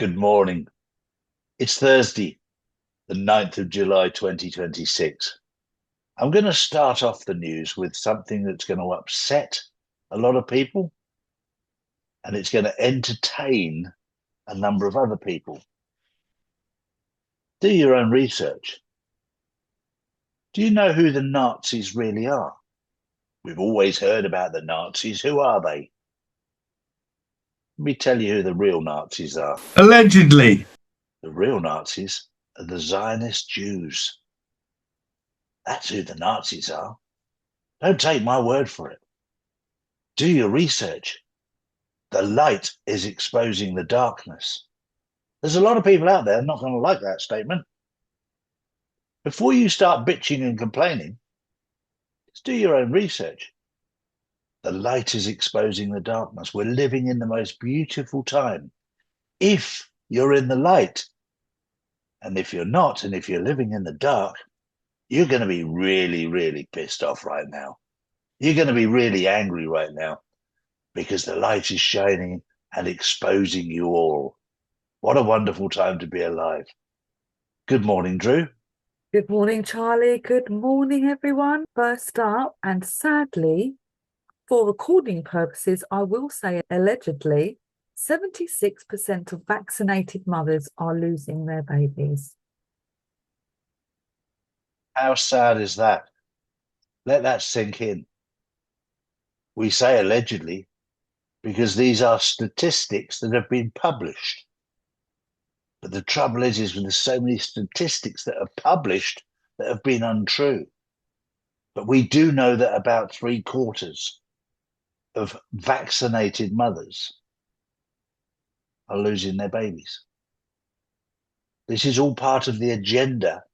Good morning. It's Thursday, the 9th of July, 2026. I'm going to start off the news with something that's going to upset a lot of people, and it's going to entertain a number of other people. Do your own research. Do you know who the Nazis really are? We've always heard about the Nazis. Who are they? Let me tell you who the real Nazis are. Allegedly. The real Nazis are the Zionist Jews. That's who the Nazis are. Don't take my word for it. Do your research. The light is exposing the darkness. There's a lot of people out there not going to like that statement. Before you start bitching and complaining, just do your own research. The light is exposing the darkness. We're living in the most beautiful time. If you're in the light, and if you're not, and if you're living in the dark, you're going to be really, really pissed off right now. You're going to be really angry right now because the light is shining and exposing you all. What a wonderful time to be alive. Good morning, Drew. Good morning, Charlie. Good morning, everyone. First up, and sadly, for recording purposes, I will say allegedly, 76% of vaccinated mothers are losing their babies. How sad is that? Let that sink in. We say allegedly because these are statistics that have been published. But the trouble is there's so many statistics that are published that have been untrue. But we do know that about 3/4 of vaccinated mothers are losing their babies. This is all part of the agenda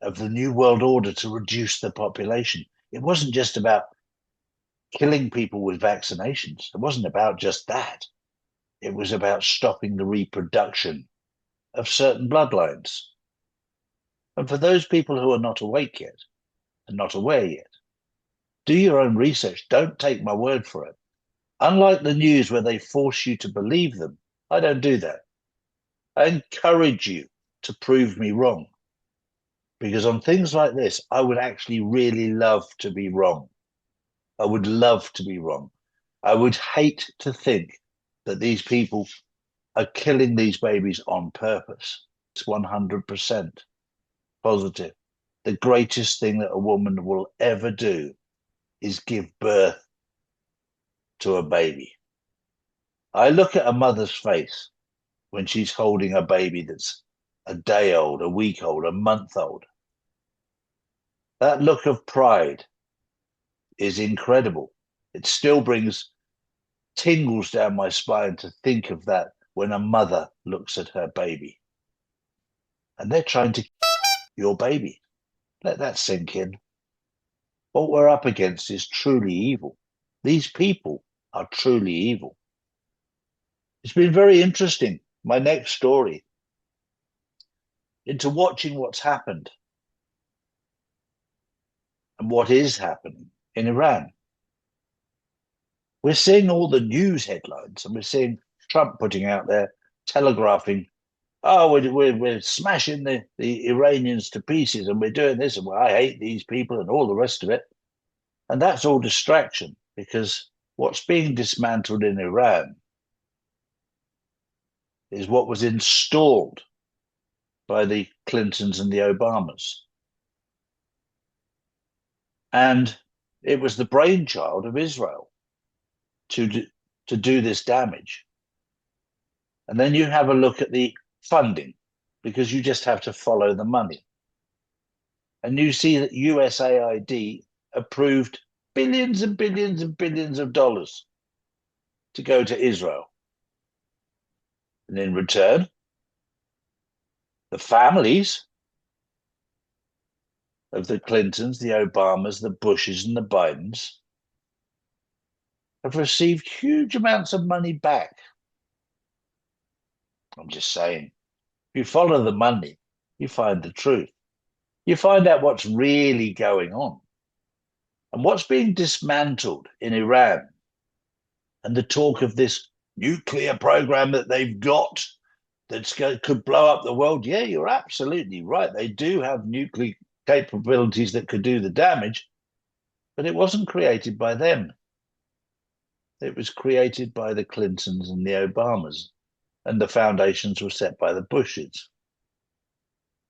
of the New World Order to reduce the population. It wasn't just about killing people with vaccinations. It wasn't about just that. It was about stopping the reproduction of certain bloodlines. And for those people who are not awake yet and not aware yet, do your own research. Don't take my word for it. Unlike the news where they force you to believe them, I don't do that. I encourage you to prove me wrong. Because on things like this, I would actually really love to be wrong. I would love to be wrong. I would hate to think that these people are killing these babies on purpose. It's 100% positive. The greatest thing that a woman will ever do is give birth to a baby. I look at a mother's face when she's holding a baby that's a day old, a week old, a month old. That look of pride is incredible. It still brings tingles down my spine to think of that when a mother looks at her baby. And they're trying to kill your baby. Let that sink in. What we're up against is truly evil. These people are truly evil. It's been very interesting, my next story, into watching what's happened and what is happening in Iran. We're seeing all the news headlines and we're seeing Trump putting out there, telegraphing, oh, we're smashing the Iranians to pieces and we're doing this and I hate these people and all the rest of it. And that's all distraction because what's being dismantled in Iran is what was installed by the Clintons and the Obamas. And it was the brainchild of Israel to do this damage. And then you have a look at the funding, because you just have to follow the money. And you see that USAID approved billions and billions and billions of dollars to go to Israel. And in return, the families of the Clintons, the Obamas, the Bushes, and the Bidens have received huge amounts of money back. I'm just saying, if you follow the money, you find the truth. You find out what's really going on. And what's being dismantled in Iran and the talk of this nuclear program that they've got that could blow up the world. Yeah, you're absolutely right. They do have nuclear capabilities that could do the damage, but it wasn't created by them. It was created by the Clintons and the Obamas, and the foundations were set by the Bushes.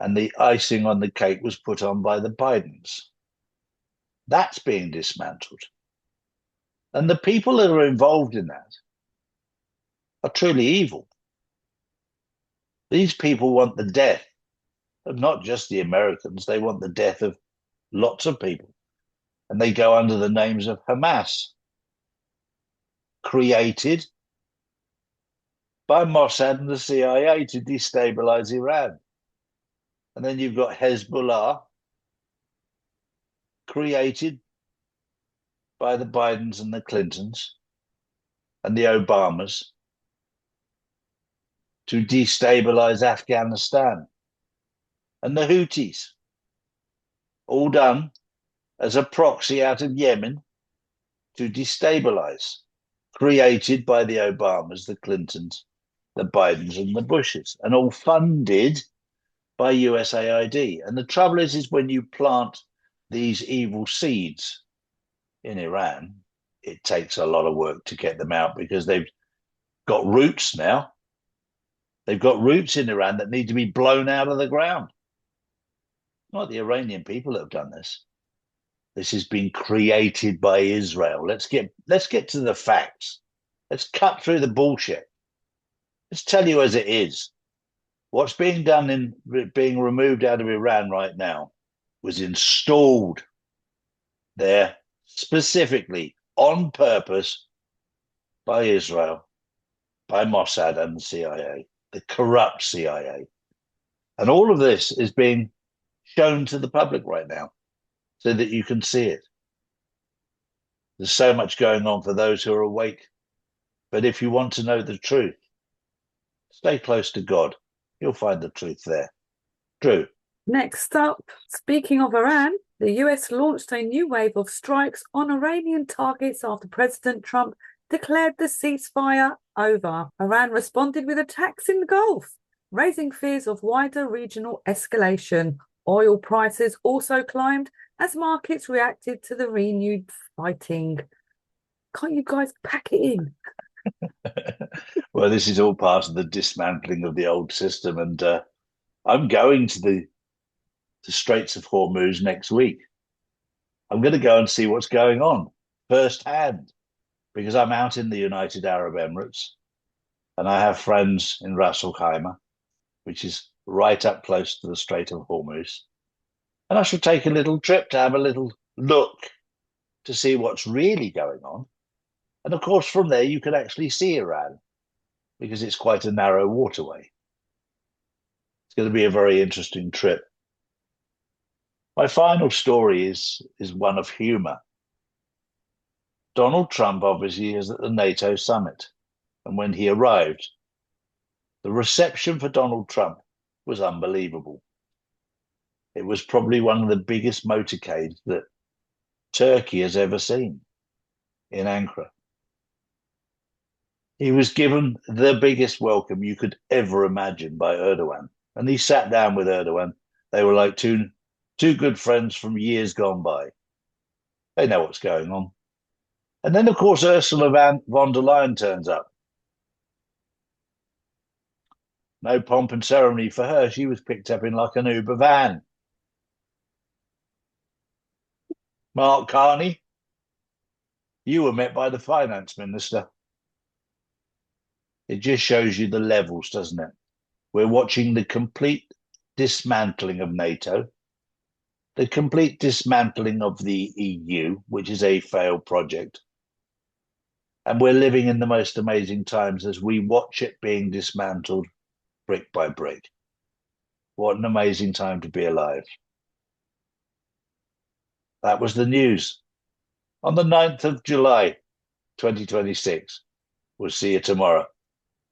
And the icing on the cake was put on by the Bidens. That's being dismantled. And the people that are involved in that are truly evil. These people want the death of not just the Americans, they want the death of lots of people. And they go under the names of Hamas, created by Mossad and the CIA to destabilize Iran. And then you've got Hezbollah, created by the Bidens and the Clintons and the Obamas to destabilize Afghanistan. And the Houthis, all done as a proxy out of Yemen to destabilize, created by the Obamas, the Clintons, the Bidens and the Bushes, and all funded by USAID. And the trouble is when you plant these evil seeds in Iran, it takes a lot of work to get them out because they've got roots now. They've got roots in Iran that need to be blown out of the ground. Not the Iranian people that have done this. This has been created by Israel. Let's get to the facts. Let's cut through the bullshit. Let's tell you as it is. What's being done in being removed out of Iran right now was installed there specifically on purpose by Israel, by Mossad and the CIA, the corrupt CIA. And all of this is being shown to the public right now so that you can see it. There's so much going on for those who are awake. But if you want to know the truth, stay close to God. You'll find the truth there. Drew. Next up, speaking of Iran, the US launched a new wave of strikes on Iranian targets after President Trump declared the ceasefire over. Iran responded with attacks in the Gulf, raising fears of wider regional escalation. Oil prices also climbed as markets reacted to the renewed fighting. Can't you guys pack it in? Well, this is all part of the dismantling of the old system, and I'm going to the Straits of Hormuz next week. I'm going to go and see what's going on firsthand because I'm out in the United Arab Emirates and I have friends in Ras Al Khaimah, which is right up close to the Strait of Hormuz. And I shall take a little trip to have a little look to see what's really going on. And of course, from there, you can actually see Iran because it's quite a narrow waterway. It's going to be a very interesting trip. My final story is one of humor. Donald Trump obviously is at the NATO Summit. And when he arrived, the reception for Donald Trump was unbelievable. It was probably one of the biggest motorcades that Turkey has ever seen in Ankara. He was given the biggest welcome you could ever imagine by Erdogan. And he sat down with Erdogan. They were like two good friends from years gone by. They know what's going on. And then, of course, Ursula von der Leyen turns up. No pomp and ceremony for her. She was picked up in like an Uber van. Mark Carney, you were met by the finance minister. It just shows you the levels, doesn't it? We're watching the complete dismantling of NATO, the complete dismantling of the EU, which is a failed project. And we're living in the most amazing times as we watch it being dismantled brick by brick. What an amazing time to be alive. That was the news. On the 9th of July, 2026. We'll see you tomorrow.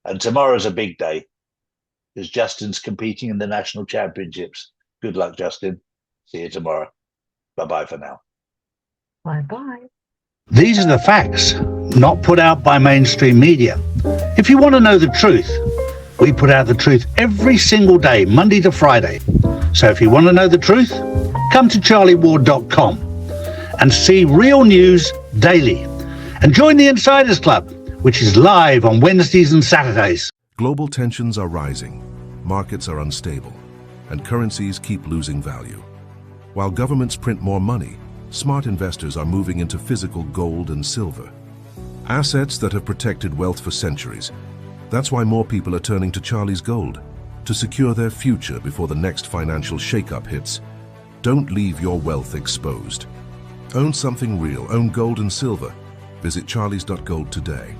And tomorrow's a big day because Justin's competing in the national championships. Good luck, Justin. See you tomorrow. Bye-bye for now. Bye-bye. These are the facts, not put out by mainstream media. If you want to know the truth, We put out the truth every single day, Monday to Friday. So if you want to know the truth, come to charlieward.com and see real news daily. And join the Insiders Club, which is live on Wednesdays and Saturdays. Global tensions are rising, markets are unstable, and currencies keep losing value. While governments print more money, smart investors are moving into physical gold and silver. Assets that have protected wealth for centuries. That's why more people are turning to Charlie's Gold to secure their future before the next financial shakeup hits. Don't leave your wealth exposed. Own something real, own gold and silver. Visit charlies.gold today.